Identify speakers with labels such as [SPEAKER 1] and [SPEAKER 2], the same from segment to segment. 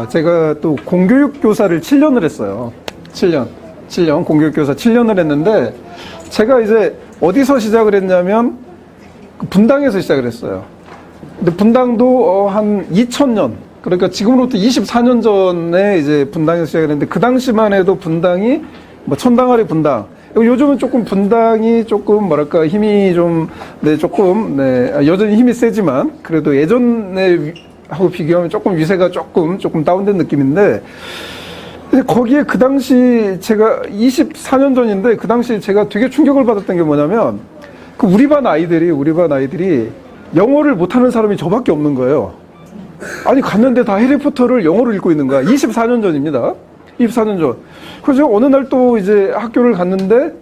[SPEAKER 1] 제가 또 공교육 교사를 7년을 했어요. 7년 공교육 교사 7년을 했는데, 제가 이제 어디서 시작을 했냐면 분당에서 시작을 했어요. 근데 분당도 한 2000년, 그러니까 지금으로부터 24년 전에 이제 분당에서 시작을 했는데, 그 당시만 해도 분당이 뭐 천당아리 분당, 요즘은 조금 분당이 조금 뭐랄까 힘이 좀, 여전히 힘이 세지만 그래도 예전에 하고 비교하면 조금 위세가 조금 다운된 느낌인데, 거기에 그 당시 제가 24년 전인데, 그 당시 제가 되게 충격을 받았던 게 뭐냐면, 그 우리 반 아이들이 영어를 못하는 사람이 저밖에 없는 거예요. 아니, 갔는데 다 해리포터를 영어로 읽고 있는 거야. 24년 전입니다. 24년 전. 그래서 어느 날 또 이제 학교를 갔는데,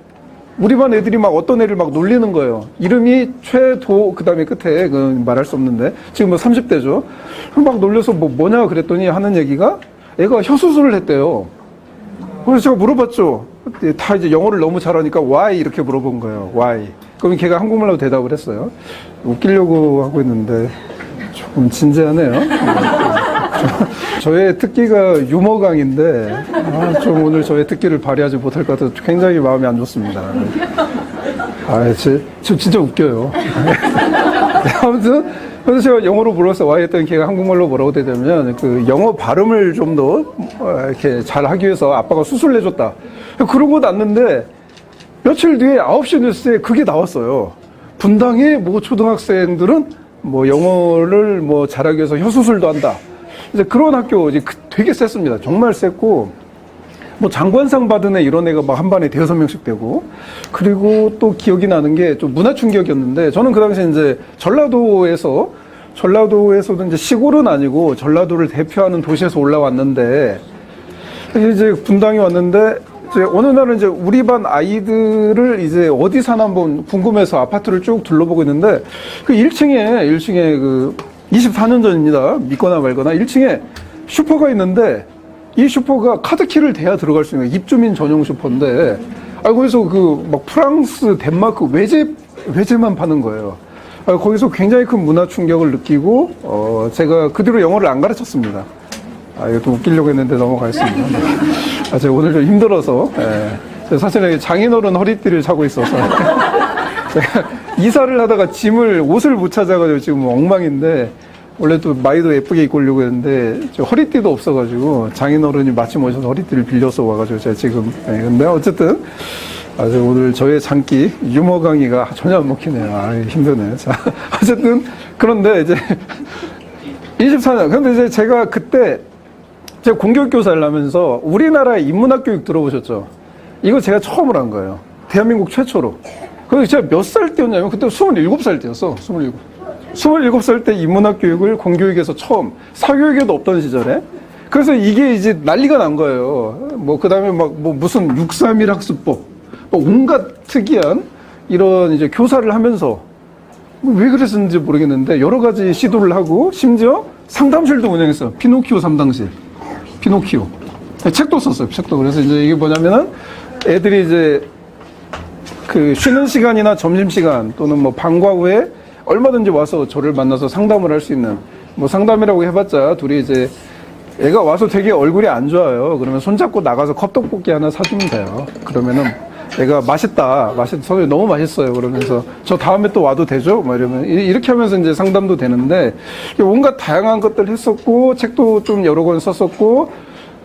[SPEAKER 1] 우리 반 애들이 막 어떤 애를 막 놀리는 거예요. 이름이 최도, 그 다음에 끝에, 말할 수 없는데, 지금 뭐 30대죠. 막 놀려서 뭐냐 그랬더니 하는 얘기가, 애가 혀수술을 했대요. 그래서 제가 물어봤죠. 다 이제 영어를 너무 잘하니까 why 이렇게 물어본 거예요. why. 그럼 걔가 한국말로 대답을 했어요. 웃기려고 하고 있는데 조금 진지하네요. 저의 특기가 유머 강인데, 좀 오늘 저의 특기를 발휘하지 못할 것 같아서 굉장히 마음이 안 좋습니다. 저 진짜 웃겨요. 아무튼, 그래서 제가 영어로 물어서 why 했더니 걔가 한국말로 뭐라고 대냐면, 그 영어 발음을 좀 더 이렇게 잘 하기 위해서 아빠가 수술을 해줬다. 그러고 났는데, 며칠 뒤에 9시 뉴스에 그게 나왔어요. 분당의 뭐 초등학생들은 뭐 영어를 뭐 잘하기 위해서 혀수술도 한다. 이제 그런 학교 이제 되게 셌습니다. 정말 셌고, 뭐 장관상 받은 애 이런 애가 막 한 반에 5-6명씩 되고, 그리고 또 기억이 나는 게 좀 문화 충격이었는데, 저는 그 당시에 이제 전라도에서도 이제 시골은 아니고 전라도를 대표하는 도시에서 올라왔는데, 이제 분당에 왔는데, 이제 어느 날은 이제 우리 반 아이들을 이제 어디 사나 한번 궁금해서 아파트를 쭉 둘러보고 있는데, 그 1층에 그 24년 전입니다. 믿거나 말거나 1층에 슈퍼가 있는데, 이 슈퍼가 카드키를 대야 들어갈 수 있는 입주민 전용 슈퍼인데, 거기서 막 프랑스, 덴마크 외제만 파는 거예요. 거기서 굉장히 큰 문화 충격을 느끼고, 제가 그 뒤로 영어를 안 가르쳤습니다. 이것도 웃기려고 했는데 넘어가겠습니다. 제가 오늘 좀 힘들어서, 사실은 장인어른 허리띠를 차고 있어서, 제가 이사를 하다가 옷을 못 찾아가지고 지금 엉망인데, 원래 또 마이도 예쁘게 입고 오려고 했는데, 허리띠도 없어가지고, 장인어른이 마침 오셔서 허리띠를 빌려서 와가지고, 제가 지금, 근데 어쨌든, 오늘 저의 장기, 유머 강의가 전혀 안 먹히네요. 힘드네. 자, 어쨌든, 그런데 이제, 24년. 근데 이제 제가 그때, 제가 공교육 교사를 하면서, 우리나라의 인문학 교육 들어보셨죠? 이거 제가 처음으로 한 거예요. 대한민국 최초로. 그래서 제가 몇 살 때였냐면, 그때 27살 때였어. 27살 때 인문학 교육을 공교육에서 처음, 사교육에도 없던 시절에. 그래서 이게 이제 난리가 난 거예요. 그 다음에 무슨 631 학습법, 온갖 특이한 이런 이제 교사를 하면서, 왜 그랬었는지 모르겠는데, 여러 가지 시도를 하고, 심지어 상담실도 운영했어요. 피노키오 상담실. 피노키오. 책도 썼어요, 책도. 그래서 이제 이게 뭐냐면은, 애들이 이제, 쉬는 시간이나 점심시간 또는 방과 후에 얼마든지 와서 저를 만나서 상담을 할 수 있는, 상담이라고 해봤자 둘이 이제 애가 와서 되게 얼굴이 안 좋아요. 그러면 손잡고 나가서 컵떡볶이 하나 사주면 돼요. 그러면은 애가 선생님 너무 맛있어요. 그러면서 저 다음에 또 와도 되죠? 이러면 이렇게 하면서 이제 상담도 되는데, 온갖 다양한 것들 했었고, 책도 좀 여러 권 썼었고,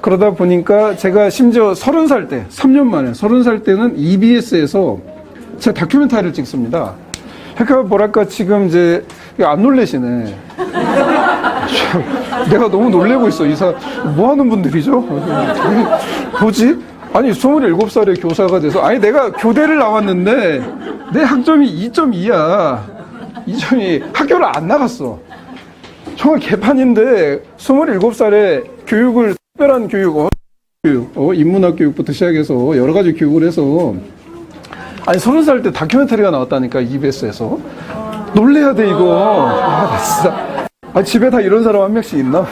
[SPEAKER 1] 그러다 보니까 제가 심지어 30살 때, 3년 만에 30살 때는 EBS에서 제 다큐멘터리를 찍습니다. 그러니까 뭐랄까 지금 이제 안 놀래시네. 내가 너무 놀래고 있어. 뭐 하는 분들이죠? 뭐지? 아니 27살에 교사가 돼서, 내가 교대를 나왔는데 내 학점이 2.2야. 2.2. 학교를 안 나갔어. 정말 개판인데 27살에 교육을, 특별한 교육, 인문학 교육부터 시작해서 여러 가지 교육을 해서, 30살 때 다큐멘터리가 나왔다니까, EBS에서. 놀래야 돼, 이거. 나 진짜. 집에 다 이런 사람 한 명씩 있나?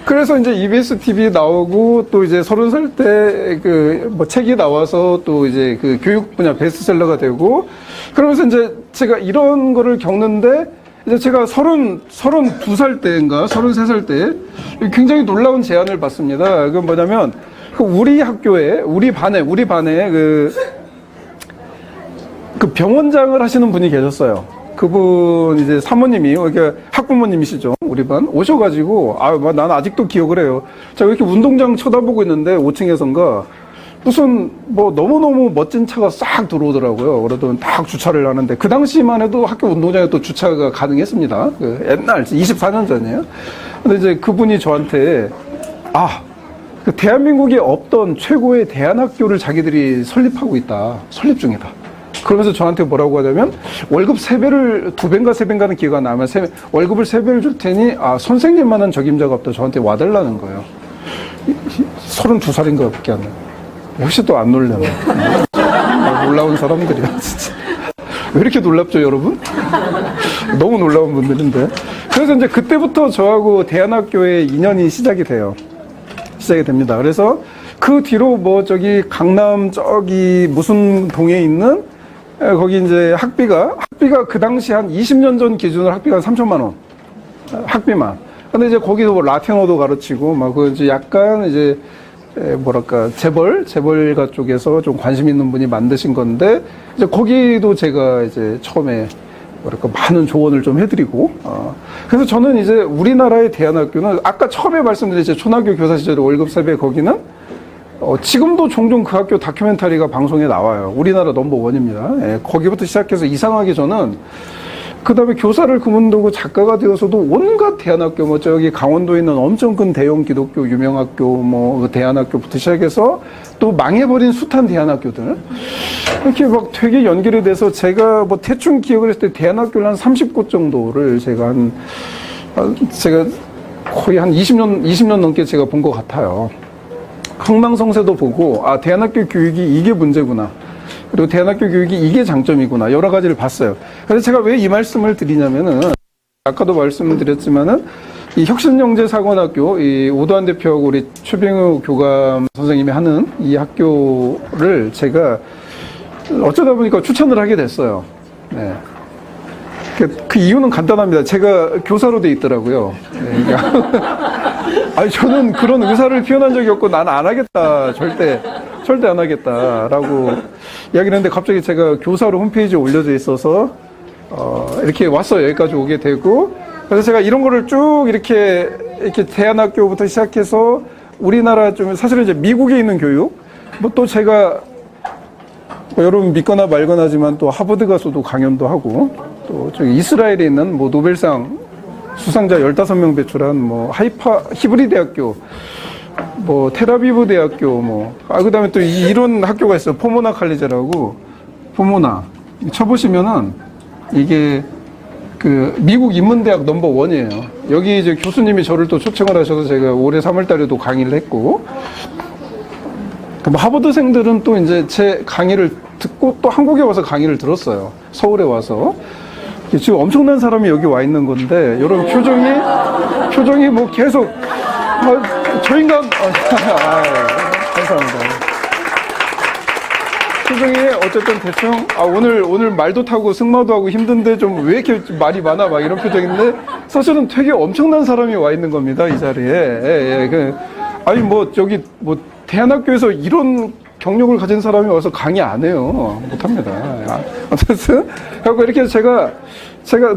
[SPEAKER 1] 그래서 이제 EBS TV 나오고, 또 이제 30살 때 책이 나와서 또 이제 교육 분야 베스트셀러가 되고, 그러면서 이제 제가 이런 거를 겪는데, 이제 제가 32살 때인가 33살 때 굉장히 놀라운 제안을 받습니다. 그건 뭐냐면 우리 학교에 우리 반에 그 병원장을 하시는 분이 계셨어요. 그분 이제 사모님이 그러니까 학부모님이시죠. 우리 반 오셔가지고 난 아직도 기억을 해요. 제가 이렇게 운동장 쳐다보고 있는데 5층에선가 무슨 뭐 너무너무 멋진 차가 싹 들어오더라고요. 그러더니 딱 주차를 하는데 그 당시만 해도 학교 운동장에 또 주차가 가능했습니다. 그 옛날 24년 전이에요. 근데 이제 그분이 저한테 그 대한민국에 없던 최고의 대안학교를 자기들이 설립하고 있다. 설립 중이다. 그러면서 저한테 뭐라고 하냐면 월급 3배를 2배인가 3배인가는 기회가 나면 월급을 3배를 줄 테니 선생님만한 적임자가 없다. 저한테 와달라는 거예요. 32살인가 밖에 안 나요. 혹시 또 안 놀래요? 놀라운 사람들이야 진짜. 왜 이렇게 놀랍죠 여러분? 너무 놀라운 분들인데. 그래서 이제 그때부터 저하고 대안학교의 인연이 시작이 됩니다. 그래서 그 뒤로 뭐 저기 강남 저기 무슨 동에 있는 거기 이제 학비가 그 당시 한 20년 전 기준으로 학비가 한 3천만 원 학비만. 근데 이제 거기서 뭐 라틴어도 가르치고 막 그 이제 약간 이제 뭐랄까 재벌가 쪽에서 좀 관심 있는 분이 만드신 건데 이제 거기도 제가 이제 처음에 뭐랄까 많은 조언을 좀 해드리고 그래서 저는 이제 우리나라의 대안학교는 아까 처음에 말씀드린 제 초등학교 교사 시절에 월급 3배 거기는 지금도 종종 그 학교 다큐멘터리가 방송에 나와요. 우리나라 넘버원입니다. 예, 거기부터 시작해서 이상하게 저는 그 다음에 교사를 그만두고 작가가 되어서도 온갖 대안학교, 뭐 저기 강원도에 있는 엄청 큰 대형 기독교 유명학교, 뭐 그 대안학교부터 시작해서 또 망해버린 숱한 대안학교들. 이렇게 막 되게 연결이 돼서 제가 뭐 대충 기억을 했을 때 대안학교를 한 30곳 정도를 제가 거의 한 20년 넘게 제가 본 것 같아요. 흥망성쇠도 보고, 대안학교 교육이 이게 문제구나. 그리고 대안학교 교육이 이게 장점이구나. 여러 가지를 봤어요. 그래서 제가 왜 이 말씀을 드리냐면은, 아까도 말씀드렸지만은, 이 혁신영재사관학교, 이 오도환 대표하고 우리 최병우 교감 선생님이 하는 이 학교를 제가 어쩌다 보니까 추천을 하게 됐어요. 네. 그 이유는 간단합니다. 제가 교사로 돼 있더라고요. 네, 그러니까 저는 그런 의사를 표현한 적이 없고 난 안 하겠다. 절대 안 하겠다라고 이야기를 했는데 갑자기 제가 교사로 홈페이지에 올려져 있어서 이렇게 왔어요. 여기까지 오게 되고 그래서 제가 이런 거를 쭉 이렇게 대안학교부터 시작해서 우리나라 좀 사실은 이제 미국에 있는 교육 뭐 또 제가 뭐 여러분 믿거나 말거나지만 또 하버드 가서도 강연도 하고 또 저기 이스라엘에 있는 뭐 노벨상 수상자 15명 배출한 뭐 히브리 대학교 뭐 테라비브 대학교 그다음에 또 이런 학교가 있어요. 포모나 칼리제라고 포모나 쳐보시면은 이게 그 미국 인문대학 넘버원이에요. 여기 이제 교수님이 저를 또 초청을 하셔서 제가 올해 3월 달에도 강의를 했고 하버드생들은 또 이제 제 강의를 듣고 또 한국에 와서 강의를 들었어요. 서울에 와서. 지금 엄청난 사람이 여기 와 있는 건데, 여러분 표정이 뭐 계속, 저 인간, 감사합니다. 표정이 어쨌든 대충, 오늘 말도 타고 승마도 하고 힘든데 좀 왜 이렇게 말이 많아? 막 이런 표정인데, 사실은 되게 엄청난 사람이 와 있는 겁니다, 이 자리에. 대안학교에서 이런 경력을 가진 사람이 와서 강의 안 해요. 못합니다. 어쨌든, 그리고 이렇게 제가,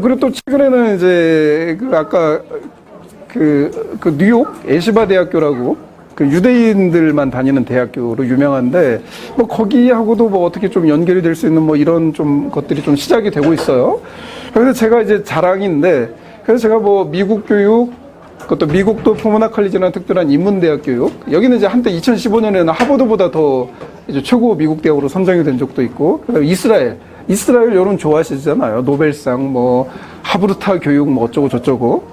[SPEAKER 1] 그리고 또 최근에는 이제, 아까, 뉴욕 에시바 대학교라고, 유대인들만 다니는 대학교로 유명한데, 거기하고도 어떻게 좀 연결이 될 수 있는 이런 좀 것들이 좀 시작이 되고 있어요. 그래서 제가 이제 자랑인데, 그래서 제가 미국 교육, 그것도 미국도 포모나 칼리지라는 특별한 인문대학 교육. 여기는 이제 한때 2015년에는 하버드보다 더 이제 최고 미국 대학으로 선정이 된 적도 있고. 그다음에 이스라엘 여러분 좋아하시잖아요. 노벨상, 하브르타 교육, 어쩌고 저쩌고.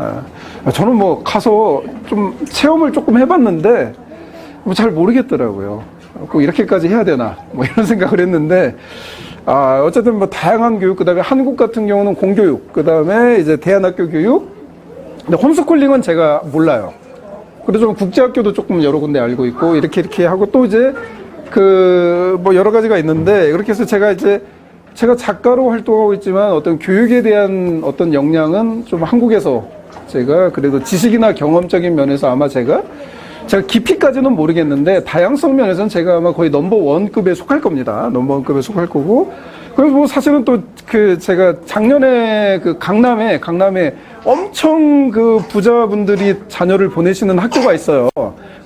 [SPEAKER 1] 저는 가서 좀 체험을 조금 해봤는데, 잘 모르겠더라고요. 꼭 이렇게까지 해야 되나. 이런 생각을 했는데, 어쨌든 다양한 교육, 그 다음에 한국 같은 경우는 공교육, 그 다음에 이제 대안학교 교육, 근데 홈스쿨링은 제가 몰라요. 그래서 좀 국제학교도 조금 여러 군데 알고 있고, 이렇게 하고 또 이제, 여러 가지가 있는데, 그렇게 해서 제가 이제 제가 작가로 활동하고 있지만 어떤 교육에 대한 어떤 역량은 좀 한국에서 제가 그래도 지식이나 경험적인 면에서 아마 제가 깊이까지는 모르겠는데 다양성 면에서는 제가 아마 거의 넘버원급에 속할 겁니다. 넘버원급에 속할 거고. 그래서 뭐 사실은 또 제가 작년에 강남에 엄청 부자분들이 자녀를 보내시는 학교가 있어요.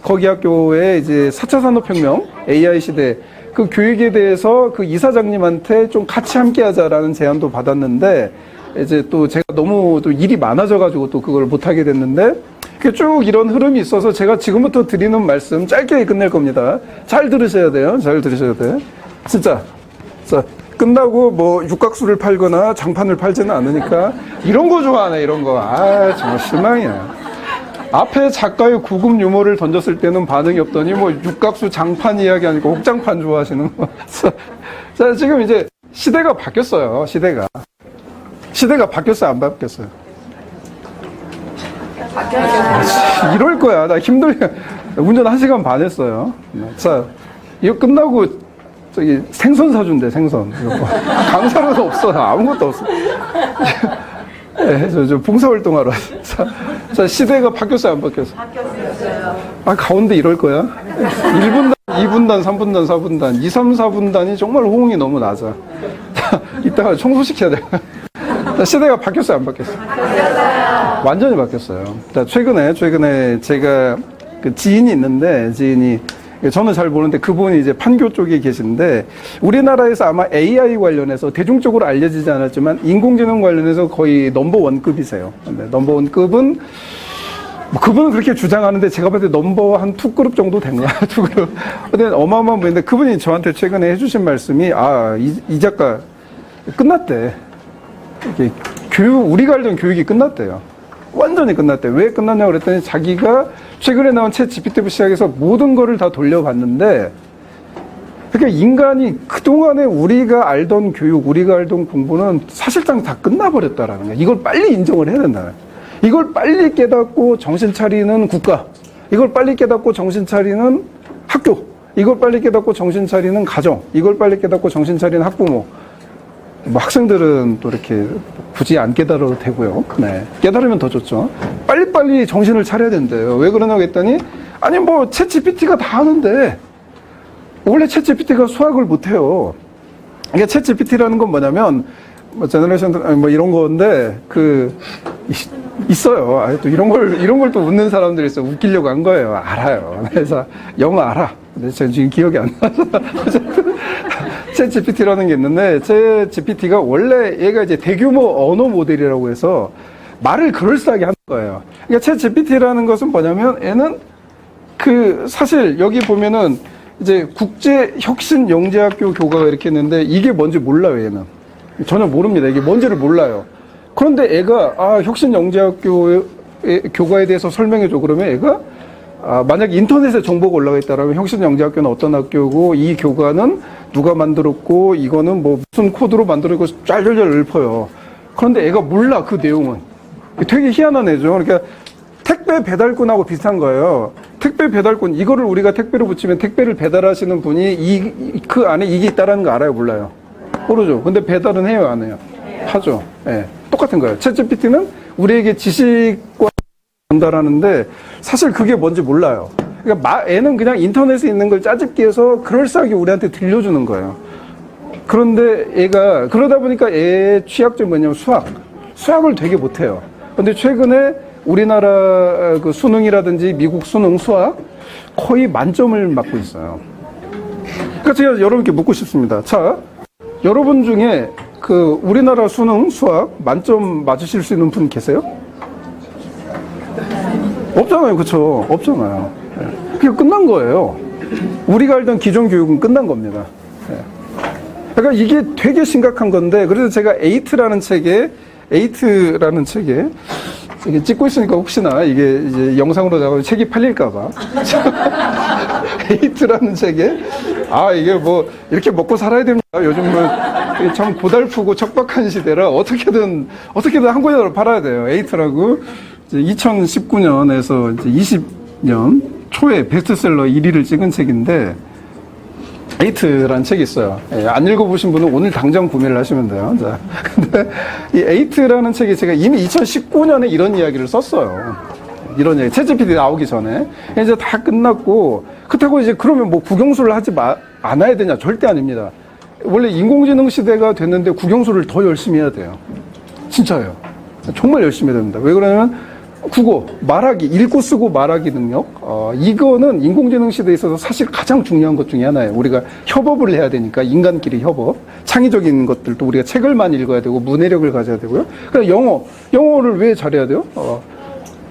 [SPEAKER 1] 거기 학교에 이제 4차 산업혁명, AI 시대 그 교육에 대해서 그 이사장님한테 좀 같이 함께 하자라는 제안도 받았는데 이제 또 제가 너무 또 일이 많아져가지고 또 그걸 못하게 됐는데 쭉 이런 흐름이 있어서 제가 지금부터 드리는 말씀 짧게 끝낼 겁니다. 잘 들으셔야 돼요. 잘 들으셔야 돼. 진짜. 자, 끝나고 뭐 육각수를 팔거나 장판을 팔지는 않으니까 이런 거 좋아하네, 이런 거. 정말 실망이야. 앞에 작가의 구금 유머를 던졌을 때는 반응이 없더니 뭐 육각수 장판 이야기 아니고 옥장판 좋아하시는 거. 자, 지금 이제 시대가 바뀌었어요. 시대가 바뀌었어요, 안 바뀌었어요? 이럴 거야. 나 힘들게 운전 1시간 반 했어요. 자, 이거 끝나고 저기 생선 사준대, 생선. 강사로도 없어. 아무것도 없어. 네, 저 봉사활동하러. 자, 시대가 바뀌었어요, 안 바뀌었어요?
[SPEAKER 2] 바뀌었어요.
[SPEAKER 1] 가운데 이럴 거야. 1분단, 2분단, 3분단, 4분단, 2, 3, 4분단이 정말 호응이 너무 낮아. 이따가 청소시켜야 돼. 시대가 바뀌었어요, 안 바뀌었어요?
[SPEAKER 2] 바뀌었어요.
[SPEAKER 1] 완전히 바뀌었어요. 최근에 제가 지인이 있는데, 저는 잘 모르는데 그분이 이제 판교 쪽에 계신데, 우리나라에서 아마 AI 관련해서 대중적으로 알려지지 않았지만 인공지능 관련해서 거의 넘버원급이세요. 근데 넘버원급은 그분은 그렇게 주장하는데 제가 봤을 때 넘버 한 2그룹 정도 된 거야. 2그룹. 근데 어마어마한 분인데 그분이 저한테 최근에 해주신 말씀이 이 작가 끝났대. 이게 우리가 알던 교육이 끝났대요. 완전히 끝났대. 왜 끝났냐고 그랬더니 자기가 최근에 나온 챗 GPT부터 시작해서 모든 거를 다 돌려봤는데, 그러니까 인간이 그동안에 우리가 알던 교육, 우리가 알던 공부는 사실상 다 끝나버렸다라는 거야. 이걸 빨리 인정을 해야 된다. 이걸 빨리 깨닫고 정신 차리는 국가, 이걸 빨리 깨닫고 정신 차리는 학교, 이걸 빨리 깨닫고 정신 차리는 가정, 이걸 빨리 깨닫고 정신 차리는 학부모. 뭐 학생들은 또 이렇게 굳이 안 깨달아도 되고요. 네. 깨달으면 더 좋죠. 빨리빨리 정신을 차려야 된대요. 왜 그러냐고 했더니, 아니 뭐 챗 GPT가 다 하는데, 원래 챗 GPT가 수학을 못해요. 이게 챗 GPT라는 건 뭐냐면, 뭐 제너레이션 뭐 이런 건데, 있어요. 또 이런 걸 또 웃는 사람들이 있어. 웃기려고 한 거예요. 알아요. 그래서 영어 알아. 근데 제가 지금 기억이 안 나서. 챗 GPT라는 게 있는데, 챗 GPT가 원래 얘가 이제 대규모 언어 모델이라고 해서 말을 그럴싸하게 하는 거예요. 그러니까 챗 GPT라는 것은 뭐냐면, 얘는 사실 여기 보면은 이제 국제혁신영재학교 교과가 이렇게 있는데, 이게 뭔지 몰라요, 얘는. 전혀 모릅니다. 이게 뭔지를 몰라요. 그런데 애가, 혁신영재학교 교과에 대해서 설명해줘. 그러면 애가, 만약 인터넷에 정보가 올라가 있다라면 혁신영재학교는 어떤 학교고, 이 교과는 누가 만들었고, 이거는 뭐 무슨 코드로 만들었고, 짤짤짤 읊어요. 그런데 애가 몰라, 그 내용은. 되게 희한한 애죠. 그러니까 택배 배달꾼하고 비슷한 거예요. 택배 배달꾼, 이거를 우리가 택배로 붙이면 택배를 배달하시는 분이 그 안에 이게 있다라는 거 알아요, 몰라요? 모르죠. 근데 배달은 해요, 안 해요? 하죠. 예. 똑같은 거예요. 챗 GPT는 우리에게 지식과 전달하는데 사실 그게 뭔지 몰라요. 그러니까 애는 그냥 인터넷에 있는 걸 짜집기 해서 그럴싸하게 우리한테 들려주는 거예요. 그런데 애가 그러다 보니까 애의 취약점이 뭐냐면 수학을 되게 못해요. 근데 최근에 우리나라 그 수능이라든지 미국 수능 수학 거의 만점을 맞고 있어요. 그러니까 제가 여러분께 묻고 싶습니다. 자, 여러분 중에 우리나라 수능 수학 만점 맞으실 수 있는 분 계세요? 없잖아요. 그쵸? 없잖아요. 그게 끝난 거예요. 우리가 알던 기존 교육은 끝난 겁니다. 그러니까 이게 되게 심각한 건데, 그래서 제가 에이트라는 책에 이게 찍고 있으니까 혹시나 이게 이제 영상으로 나가면 책이 팔릴까봐. 에이트라는 책에, 이게 뭐, 이렇게 먹고 살아야 됩니다. 요즘은 참 고달프고 척박한 시대라 어떻게든 한 권이라도 팔아야 돼요. 에이트라고 2019년에서 이제 20년 초에 베스트셀러 1위를 찍은 책인데, 에이트라는 책이 있어요. 예, 안 읽어보신 분은 오늘 당장 구매를 하시면 돼요. 자, 근데 이 에이트라는 책이 제가 이미 2019년에 이런 이야기를 썼어요. 이런 얘기, 챗GPT 나오기 전에. 이제 다 끝났고, 그렇다고 이제 그러면 뭐 국영수를 하지 않아야 되냐? 절대 아닙니다. 원래 인공지능 시대가 됐는데 국영수를 더 열심히 해야 돼요. 진짜예요. 정말 열심히 해야 됩니다. 왜 그러냐면, 국어, 말하기, 읽고 쓰고 말하기 능력, 이거는 인공지능 시대에 있어서 사실 가장 중요한 것 중에 하나예요. 우리가 협업을 해야 되니까, 인간끼리 협업. 창의적인 것들도 우리가 책을 많이 읽어야 되고, 문해력을 가져야 되고요. 그러니까 영어를 왜 잘해야 돼요?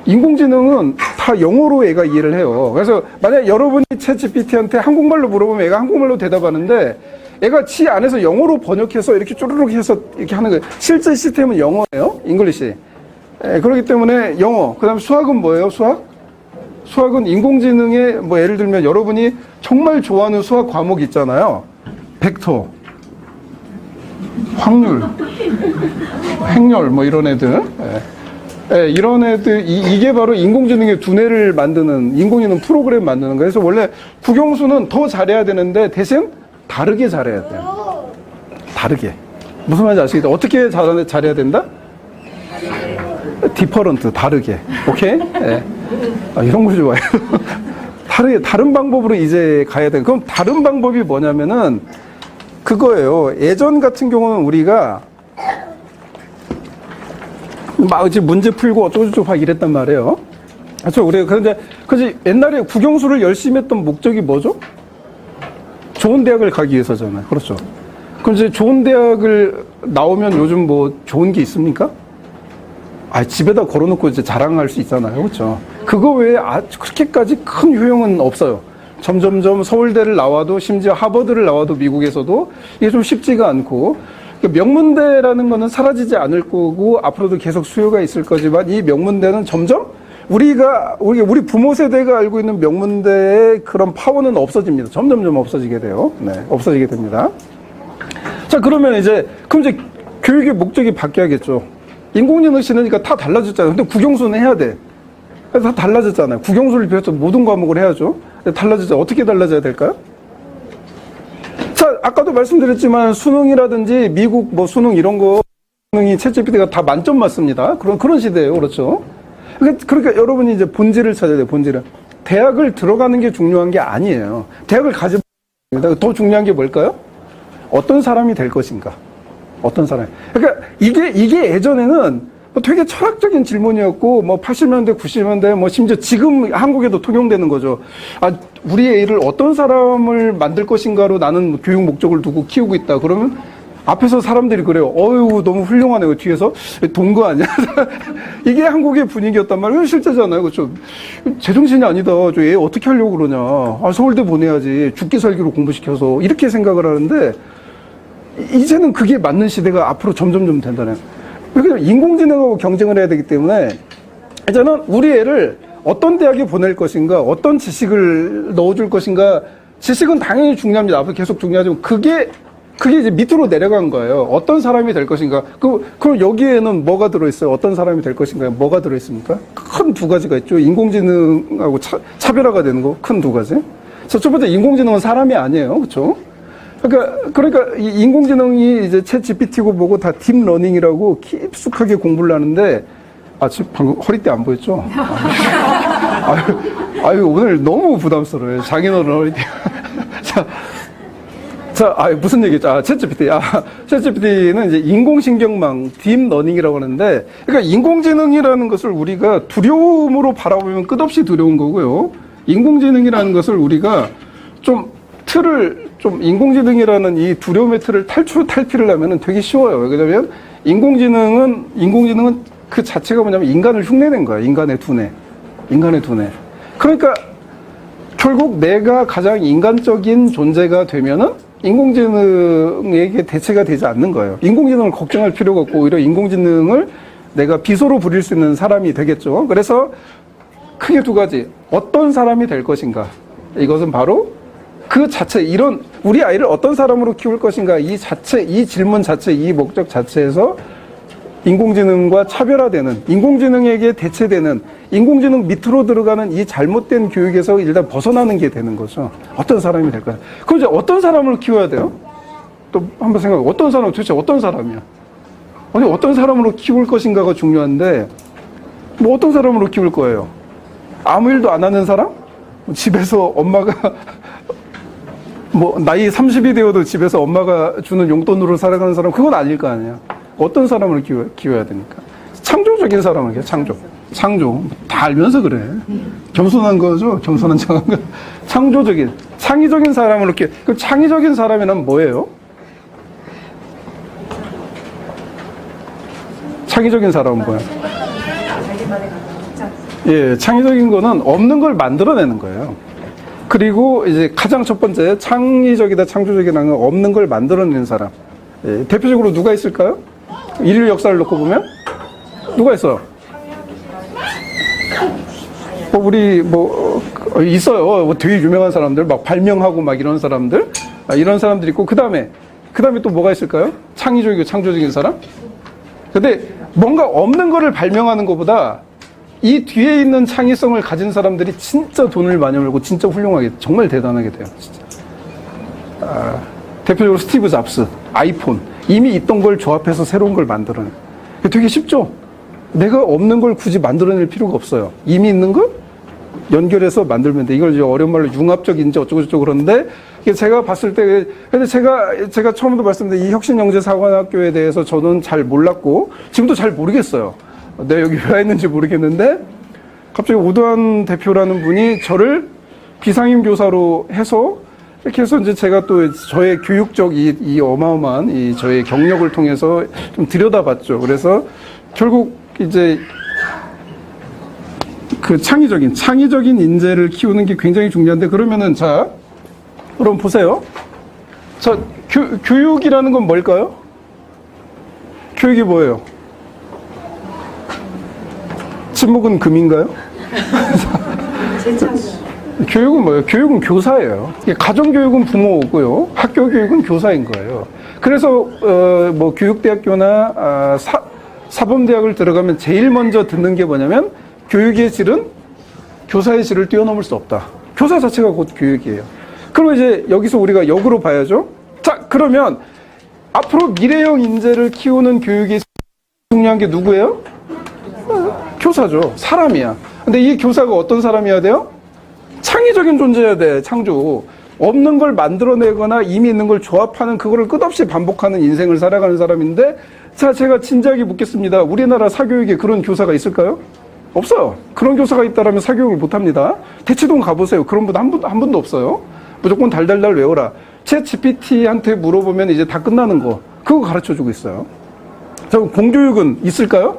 [SPEAKER 1] 인공지능은 다 영어로 애가 이해를 해요. 그래서 만약 여러분이 챗GPT한테 한국말로 물어보면 애가 한국말로 대답하는데, 애가 지 안에서 영어로 번역해서 이렇게 쪼르륵 해서 이렇게 하는 거예요. 실제 시스템은 영어예요. 잉글리시. 그렇기 때문에 영어, 그 다음에 수학은 뭐예요? 수학은 인공지능의 뭐 예를 들면 여러분이 정말 좋아하는 수학 과목 있잖아요. 벡터, 확률, 행렬 뭐 이런 애들. 이런 애들, 이게 바로 인공지능의 두뇌를 만드는, 인공지능 프로그램 만드는 거예요. 그래서 원래 국영수는 더 잘해야 되는데 대신 다르게 잘해야 돼요. 다르게. 무슨 말인지 아시겠죠? 어떻게 잘해야 된다? 디퍼런트, 다르게. 오케이? 네. 이런 거 좋아해요. 다른 방법으로 이제 가야 돼. 그럼 다른 방법이 뭐냐면은 그거예요. 예전 같은 경우는 우리가 막 이제 문제 풀고 어쩌고저쩌고 막 이랬단 말이에요. 그렇죠? 그런데 옛날에 국영수를 열심히 했던 목적이 뭐죠? 좋은 대학을 가기 위해서잖아요. 그렇죠? 그럼 이제 좋은 대학을 나오면 요즘 뭐 좋은 게 있습니까? 집에다 걸어놓고 이제 자랑할 수 있잖아요. 그렇죠? 그거 외에 그렇게까지 큰 효용은 없어요. 점점점 서울대를 나와도 심지어 하버드를 나와도 미국에서도 이게 좀 쉽지가 않고, 명문대라는 거는 사라지지 않을 거고 앞으로도 계속 수요가 있을 거지만 이 명문대는 점점 우리 부모 세대가 알고 있는 명문대의 그런 파워는 없어집니다. 점점점 없어지게 돼요. 네, 없어지게 됩니다. 자, 그럼 이제 교육의 목적이 바뀌어야겠죠. 인공지능 시대니까 다 달라졌잖아요. 근데 국영수는 해야 돼. 다 달라졌잖아요. 국영수를 비롯해서 모든 과목을 해야죠. 달라졌죠. 어떻게 달라져야 될까요? 자, 아까도 말씀드렸지만 수능이라든지 미국 뭐 수능 이런 거 수능이 챗GPT가 다 만점 맞습니다. 그런 시대예요. 그렇죠? 그러니까 여러분이 이제 본질을 찾아야 돼요. 본질을. 대학을 들어가는 게 중요한 게 아니에요. 대학을 가지 말입니다. 더 중요한 게 뭘까요? 어떤 사람이 될 것인가? 어떤 사람. 그러니까 이게 예전에는 되게 철학적인 질문이었고, 뭐 80년대, 90년대, 뭐 심지어 지금 한국에도 통용되는 거죠. 우리 애를 어떤 사람을 만들 것인가로 나는 교육 목적을 두고 키우고 있다. 그러면 앞에서 사람들이 그래요. 어휴, 너무 훌륭하네요. 뒤에서 동거 아니야? 이게 한국의 분위기였단 말이에요. 실제잖아요. 그렇죠? 제정신이 아니다. 저 애 어떻게 하려고 그러냐. 서울대 보내야지. 죽기 살기로 공부시켜서. 이렇게 생각을 하는데, 이제는 그게 맞는 시대가 앞으로 점점점 된다네요. 왜냐면 인공지능하고 경쟁을 해야 되기 때문에 이제는 우리 애를 어떤 대학에 보낼 것인가, 어떤 지식을 넣어줄 것인가, 지식은 당연히 중요합니다. 앞으로 계속 중요하지만 그게 이제 밑으로 내려간 거예요. 어떤 사람이 될 것인가. 그럼 여기에는 뭐가 들어있어요? 어떤 사람이 될 것인가? 뭐가 들어있습니까? 큰 두 가지가 있죠. 인공지능하고 차별화가 되는 거, 큰 두 가지. 첫 번째, 인공지능은 사람이 아니에요. 그렇죠? 그러니까 이 인공지능이 이제 챗 GPT고 뭐고 다 딥러닝이라고 깊숙하게 공부를 하는데, 지금 방금 허리띠 안 보였죠? 오늘 너무 부담스러워요. 장인어른 허리띠. 무슨 얘기죠? 챗 GPT. 챗 GPT는 이제 인공신경망, 딥러닝이라고 하는데, 그러니까 인공지능이라는 것을 우리가 두려움으로 바라보면 끝없이 두려운 거고요. 인공지능이라는 것을 우리가 인공지능이라는 이 두려움의 틀을 탈피를 하면은 되게 쉬워요. 왜냐면 인공지능은 그 자체가 뭐냐면 인간을 흉내낸 거야. 인간의 두뇌. 그러니까 결국 내가 가장 인간적인 존재가 되면은 인공지능에게 대체가 되지 않는 거예요. 인공지능을 걱정할 필요가 없고 오히려 인공지능을 내가 비소로 부릴 수 있는 사람이 되겠죠. 그래서 크게 두 가지. 어떤 사람이 될 것인가. 이것은 바로 그 자체, 우리 아이를 어떤 사람으로 키울 것인가, 이 질문 자체, 이 목적 자체에서 인공지능과 차별화되는, 인공지능에게 대체되는, 인공지능 밑으로 들어가는 이 잘못된 교육에서 일단 벗어나는 게 되는 거죠. 어떤 사람이 될까요? 그럼 이제 어떤 사람을 키워야 돼요? 또 한번 생각해. 어떤 사람, 도대체 어떤 사람이야? 아니, 어떤 사람으로 키울 것인가가 중요한데, 뭐 어떤 사람으로 키울 거예요? 아무 일도 안 하는 사람? 집에서 엄마가, 뭐, 나이 30이 되어도 집에서 엄마가 주는 용돈으로 살아가는 사람, 그건 아닐 거 아니야. 어떤 사람을 키워야 되니까. 창조적인 사람을 창조. 다 알면서 그래. 겸손한 거죠? 겸손한 척한 거. 창의적인 사람을 이렇게. 그 창의적인 사람이란 뭐예요? 창의적인 사람은 뭐야? 예, 창의적인 거는 없는 걸 만들어내는 거예요. 그리고 이제 가장 첫 번째, 창의적이다, 창조적이라는 건 없는 걸 만들어내는 사람. 예, 대표적으로 누가 있을까요? 인류 역사를 놓고 보면? 누가 있어요? 있어요. 되게 유명한 사람들, 막 발명하고 막 이런 사람들. 이런 사람들이 있고, 그 다음에 또 뭐가 있을까요? 창의적이고 창조적인 사람? 근데 뭔가 없는 거를 발명하는 것보다 이 뒤에 있는 창의성을 가진 사람들이 진짜 돈을 많이 벌고 진짜 훌륭하게, 정말 대단하게 돼요. 진짜. 대표적으로 스티브 잡스, 아이폰. 이미 있던 걸 조합해서 새로운 걸 만들어내. 되게 쉽죠? 내가 없는 걸 굳이 만들어낼 필요가 없어요. 이미 있는 걸 연결해서 만들면 돼. 이걸 이제 어려운 말로 융합적 인재 어쩌고저쩌고 그러는데, 제가 봤을 때, 근데 제가 처음부터 말씀드린 이 혁신영재사관학교에 대해서 저는 잘 몰랐고, 지금도 잘 모르겠어요. 내가 여기 왜 왔는지 모르겠는데, 갑자기 오도환 대표라는 분이 저를 비상임 교사로 해서, 이렇게 해서 이제 제가 또 저의 교육적 이 어마어마한 이 저의 경력을 통해서 좀 들여다봤죠. 그래서 결국 이제 그 창의적인 인재를 키우는 게 굉장히 중요한데, 그러면은 자, 그럼 보세요. 자, 교육이라는 건 뭘까요? 교육이 뭐예요? 침묵은 금인가요? 교육은 뭐예요? 교육은 교사예요. 가정교육은 부모고요. 학교교육은 교사인 거예요. 그래서 뭐 교육대학교나 사범대학을 들어가면 제일 먼저 듣는 게 뭐냐면, 교육의 질은 교사의 질을 뛰어넘을 수 없다. 교사 자체가 곧 교육이에요. 그럼 이제 여기서 우리가 역으로 봐야죠. 자, 그러면 앞으로 미래형 인재를 키우는 교육이 중요한 게 누구예요? 교사죠. 사람이야. 근데 이 교사가 어떤 사람이어야 돼요? 창의적인 존재여야 돼. 창조. 없는 걸 만들어내거나 이미 있는 걸 조합하는, 그거를 끝없이 반복하는 인생을 살아가는 사람인데, 자, 제가 진지하게 묻겠습니다. 우리나라 사교육에 그런 교사가 있을까요? 없어요. 그런 교사가 있다면 사교육을 못합니다. 대치동 가보세요. 그런 분 한 분도 없어요. 무조건 달달달 외워라. 챗 GPT한테 물어보면 이제 다 끝나는 거. 그거 가르쳐주고 있어요. 자, 공교육은 있을까요?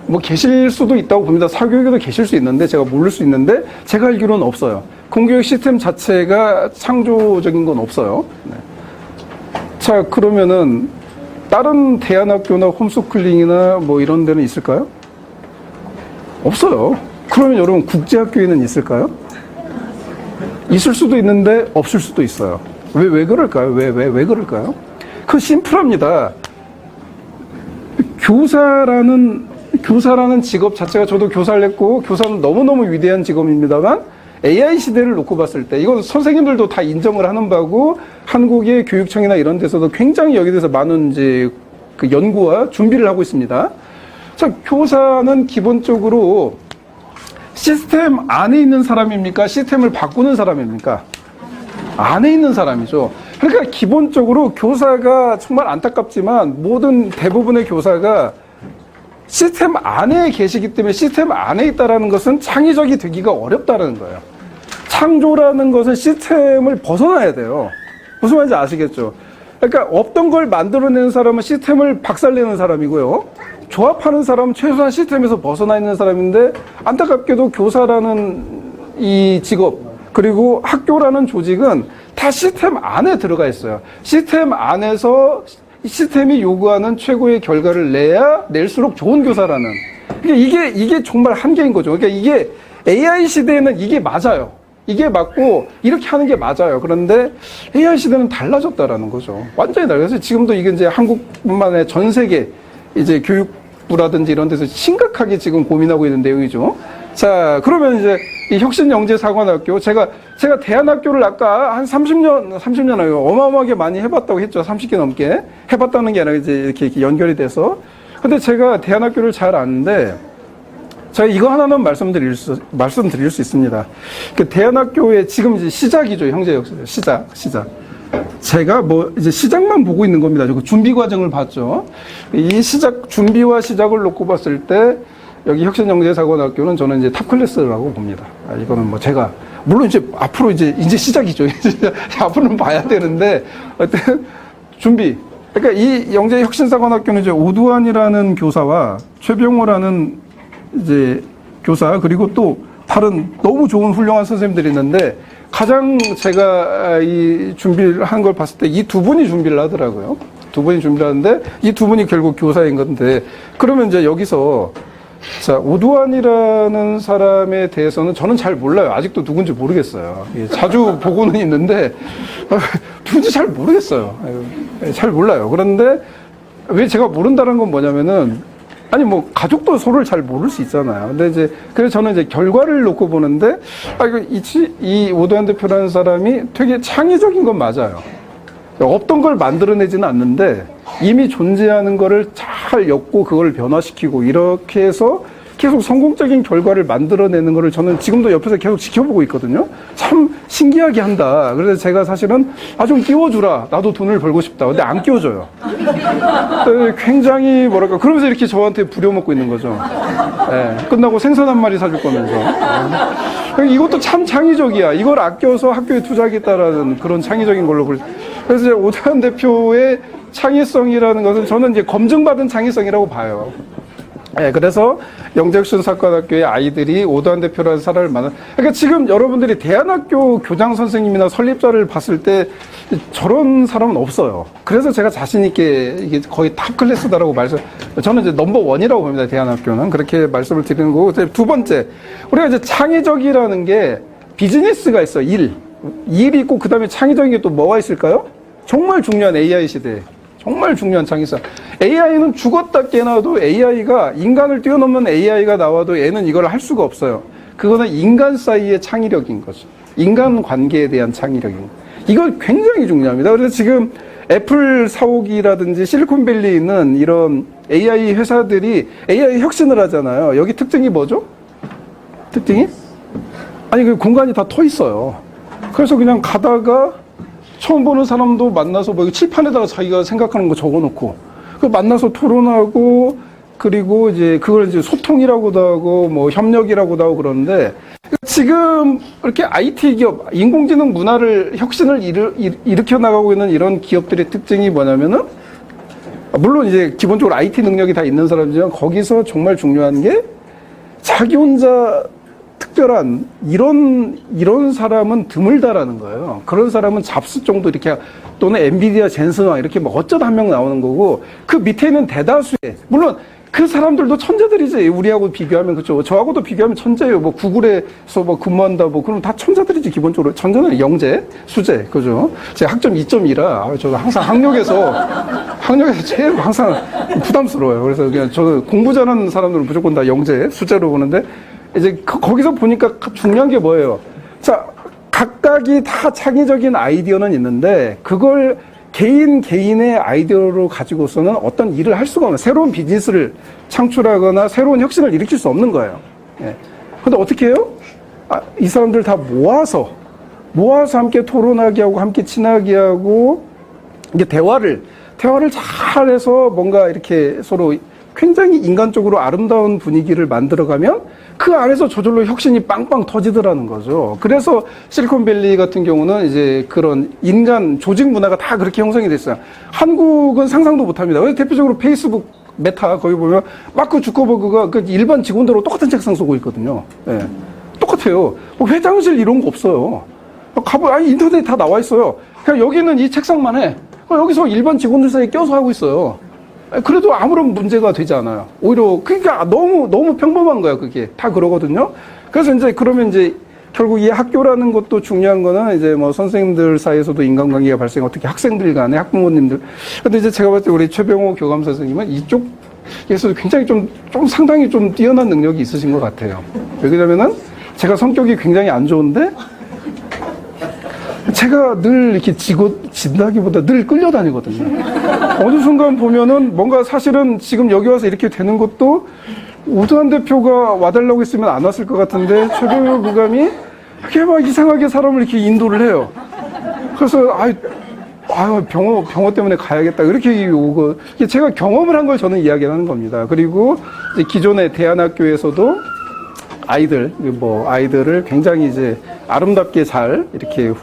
[SPEAKER 1] 뭐 계실 수도 있다고 봅니다. 사교육에도 계실 수 있는데, 제가 모를 수 있는데, 제가 알기로는 없어요. 공교육 시스템 자체가 창조적인 건 없어요. 네. 자, 그러면은 다른 대안학교나 홈스쿨링이나 뭐 이런 데는 있을까요? 없어요. 그러면 여러분, 국제학교에는 있을까요? 있을 수도 있는데 없을 수도 있어요. 왜 그럴까요? 왜 그럴까요? 그 심플합니다. 교사라는 직업 자체가, 저도 교사를 했고, 교사는 너무너무 위대한 직업입니다만, AI 시대를 놓고 봤을 때, 이건 선생님들도 다 인정을 하는 바고, 한국의 교육청이나 이런 데서도 굉장히 여기에 대해서 많은 이제 그 연구와 준비를 하고 있습니다. 자, 교사는 기본적으로 시스템 안에 있는 사람입니까? 시스템을 바꾸는 사람입니까? 안에 있는 사람이죠. 그러니까 기본적으로 교사가, 정말 안타깝지만 대부분의 교사가 시스템 안에 계시기 때문에, 시스템 안에 있다는 것은 창의적이 되기가 어렵다는 거예요. 창조라는 것은 시스템을 벗어나야 돼요. 무슨 말인지 아시겠죠? 그러니까 없던 걸 만들어내는 사람은 시스템을 박살내는 사람이고요. 조합하는 사람은 최소한 시스템에서 벗어나 있는 사람인데, 안타깝게도 교사라는 이 직업, 그리고 학교라는 조직은 다 시스템 안에 들어가 있어요. 시스템 안에서 시스템이 요구하는 최고의 결과를 낼수록 좋은 교사라는. 이게 정말 한계인 거죠. 그러니까 이게 AI 시대에는 이게 맞아요. 이게 맞고 이렇게 하는 게 맞아요. 그런데 AI 시대는 달라졌다라는 거죠. 완전히 달라서 지금도 이게 이제 한국뿐만 아니라 전 세계 이제 교육부라든지 이런 데서 심각하게 지금 고민하고 있는 내용이죠. 자, 그러면 이제 이 혁신영재사관학교, 제가 대안학교를 아까 한 30년 아니고 어마어마하게 많이 해봤다고 했죠. 30개 넘게. 해봤다는 게 아니라 이제 이렇게 연결이 돼서. 근데 제가 대안학교를 잘 아는데, 제가 이거 하나는 말씀드릴 수 있습니다. 그 대안학교의 지금 이제 시작이죠. 형제역사. 시작. 제가 뭐 이제 시작만 보고 있는 겁니다. 그 준비 과정을 봤죠. 이 준비와 시작을 놓고 봤을 때, 여기 혁신영재사관학교는 저는 이제 탑 클래스라고 봅니다. 이거는 뭐 제가, 물론 이제 앞으로 이제 시작이죠. 앞으로는 봐야 되는데, 어쨌든 준비. 그러니까 이 영재혁신사관학교는 이제 오두환이라는 교사와 최병호라는 이제 교사, 그리고 또 다른 너무 좋은 훌륭한 선생님들이 있는데, 가장 제가 이 준비를 한 걸 봤을 때 이 두 분이 준비를 하더라고요. 두 분이 준비를 하는데, 이 두 분이 결국 교사인 건데, 그러면 이제 여기서 자, 오두환이라는 사람에 대해서는 저는 잘 몰라요. 아직도 누군지 모르겠어요. 자주 보고는 있는데, 누군지 잘 모르겠어요. 잘 몰라요. 그런데 왜 제가 모른다는 건 뭐냐면은, 아니, 뭐, 가족도 서로를 잘 모를 수 있잖아요. 근데 이제, 그래서 저는 이제 결과를 놓고 보는데, 이 오두환 대표라는 사람이 되게 창의적인 건 맞아요. 없던 걸 만들어내지는 않는데, 이미 존재하는 거를 잘 엮고 그걸 변화시키고 이렇게 해서 계속 성공적인 결과를 만들어내는 거를 저는 지금도 옆에서 계속 지켜보고 있거든요. 참 신기하게 한다. 그래서 제가 사실은 좀 띄워주라. 나도 돈을 벌고 싶다. 근데 안 띄워줘요. 굉장히 뭐랄까 그러면서 이렇게 저한테 부려먹고 있는 거죠. 네, 끝나고 생선 한 마리 사줄 거면서. 이것도 참 창의적이야. 이걸 아껴서 학교에 투자하겠다라는 그런 창의적인 걸로 그래서 이제 오두환 대표의 창의성이라는 것은 저는 이제 검증받은 창의성이라고 봐요. 네, 그래서 영재혁신사관학교의 아이들이 오두환 대표라는 사람을 그러니까 지금 여러분들이 대안학교 교장 선생님이나 설립자를 봤을 때 저런 사람은 없어요. 그래서 제가 자신있게 이게 거의 탑 클래스다라고 저는 이제 넘버 원이라고 봅니다. 대안학교는. 그렇게 말씀을 드리는 거고. 두 번째, 우리가 이제 창의적이라는 게 비즈니스가 있어, 일이 있고, 그 다음에 창의적인 게 또 뭐가 있을까요? 정말 중요한 AI 시대에. 정말 중요한 창의성. AI는 죽었다 깨나도 AI가 인간을 뛰어넘는 AI가 나와도 얘는 이걸 할 수가 없어요. 그거는 인간 사이의 창의력인 거죠. 인간 관계에 대한 창의력인 거죠. 이거 굉장히 중요합니다. 그래서 지금 애플 사옥이라든지 실리콘밸리에 있는 이런 AI 회사들이 AI 혁신을 하잖아요. 여기 특징이 뭐죠? 특징이? 아니, 그 공간이 다 터 있어요. 그래서 그냥 가다가 처음 보는 사람도 만나서 뭐 칠판에다가 자기가 생각하는 거 적어놓고 그 만나서 토론하고 그리고 이제 그걸 이제 소통이라고도 하고 뭐 협력이라고도 하고 그러는데 지금 이렇게 IT 기업, 인공지능 문화를 혁신을 일으켜 나가고 있는 이런 기업들의 특징이 뭐냐면은 물론 이제 기본적으로 IT 능력이 다 있는 사람이지만 거기서 정말 중요한 게 자기 혼자 특별한 이런 사람은 드물다라는 거예요. 그런 사람은 잡스 정도 이렇게 또는 엔비디아 젠슨왕 이렇게 뭐 어쩌다 한 명 나오는 거고 그 밑에는 대다수의 물론 그 사람들도 천재들이지. 우리하고 비교하면 그렇죠. 저하고도 비교하면 천재예요. 뭐 구글에서 뭐 근무한다 뭐 그럼 다 천재들이지 기본적으로. 천재는 영재, 수재 그죠. 제가 학점 2.2라 저도 항상 학력에서 제일 항상 부담스러워요. 그래서 그냥 저는 공부 잘하는 사람들은 무조건 다 영재, 수재로 보는데. 이제 거기서 보니까 중요한 게 뭐예요? 자, 각각이 다 창의적인 아이디어는 있는데 그걸 개인의 아이디어로 가지고서는 어떤 일을 할 수가 없는 새로운 비즈니스를 창출하거나 새로운 혁신을 일으킬 수 없는 거예요. 예. 근데 어떻게 해요? 이 사람들 다 모아서 함께 토론하게 하고 함께 친하게 하고 이게 대화를 잘해서 뭔가 이렇게 서로 굉장히 인간적으로 아름다운 분위기를 만들어가면 그 안에서 저절로 혁신이 빵빵 터지더라는 거죠. 그래서 실리콘밸리 같은 경우는 이제 그런 인간 조직 문화가 다 그렇게 형성이 됐어요. 한국은 상상도 못합니다. 대표적으로 페이스북 메타 거기 보면 마크 주커버그가 그 일반 직원들하고 똑같은 책상 쓰고 있거든요. 예. 똑같아요. 회장실 이런 거 없어요. 인터넷에 다 나와 있어요. 그냥 여기는 이 책상만 해. 여기서 일반 직원들 사이에 껴서 하고 있어요. 그래도 아무런 문제가 되지 않아요. 오히려, 그러니까 너무 평범한 거야, 그게. 다 그러거든요. 그래서 이제, 그러면 이제, 결국 이 학교라는 것도 중요한 거는 이제 뭐 선생님들 사이에서도 인간관계가 발생, 어떻게 학생들 간에 학부모님들. 근데 이제 제가 봤을 때 우리 최병호 교감 선생님은 이쪽 그래서 굉장히 좀 상당히 좀 뛰어난 능력이 있으신 것 같아요. 왜 그러냐면은 제가 성격이 굉장히 안 좋은데 제가 늘 이렇게 진다기보다 늘 끌려다니거든요. 어느 순간 보면은 뭔가 사실은 지금 여기 와서 이렇게 되는 것도 오드환 대표가 와달라고 했으면 안 왔을 것 같은데 최경영 부감이 그게 막 이상하게 사람을 이렇게 인도를 해요. 그래서 병호 때문에 가야겠다. 이렇게 오고 제가 경험을 한 걸 저는 이야기하는 겁니다. 그리고 이제 기존의 대안학교에서도 아이들을 굉장히 이제 아름답게 잘 이렇게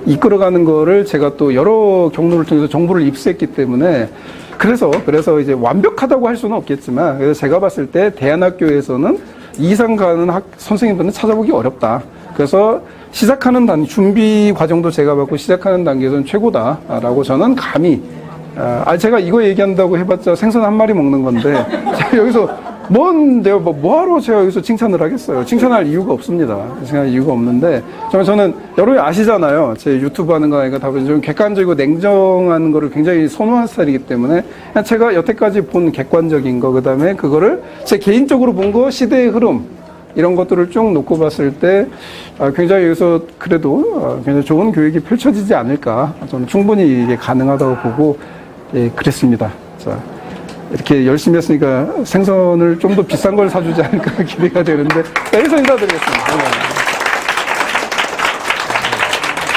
[SPEAKER 1] 이끌어가는 거를 제가 또 여러 경로를 통해서 정보를 입수했기 때문에 그래서 이제 완벽하다고 할 수는 없겠지만 그래서 제가 봤을 때 대안학교에서는 이상 가는 선생님들은 찾아보기 어렵다. 그래서 시작하는 준비 과정도 제가 받고 시작하는 단계에서는 최고다라고 저는 감히 제가 이거 얘기한다고 해봤자 생선 한 마리 먹는 건데 제가 여기서 내가 뭐하러 제가 여기서 칭찬을 하겠어요. 칭찬할 이유가 없습니다. 칭찬할 이유가 없는데 저는 여러분이 아시잖아요. 제 유튜브 하는 거니까 답은 좀 객관적이고 냉정한 거를 굉장히 선호하는 스타일이기 때문에 그냥 제가 여태까지 본 객관적인 거 그다음에 그거를 제 개인적으로 본 거 시대의 흐름 이런 것들을 쭉 놓고 봤을 때 굉장히 여기서 그래도 굉장히 좋은 교육이 펼쳐지지 않을까 저는 충분히 이게 가능하다고 보고 그랬습니다. 자, 이렇게 열심히 했으니까 생선을 좀 더 비싼 걸 사주지 않을까 기대가 되는데 여기서 인사드리겠습니다.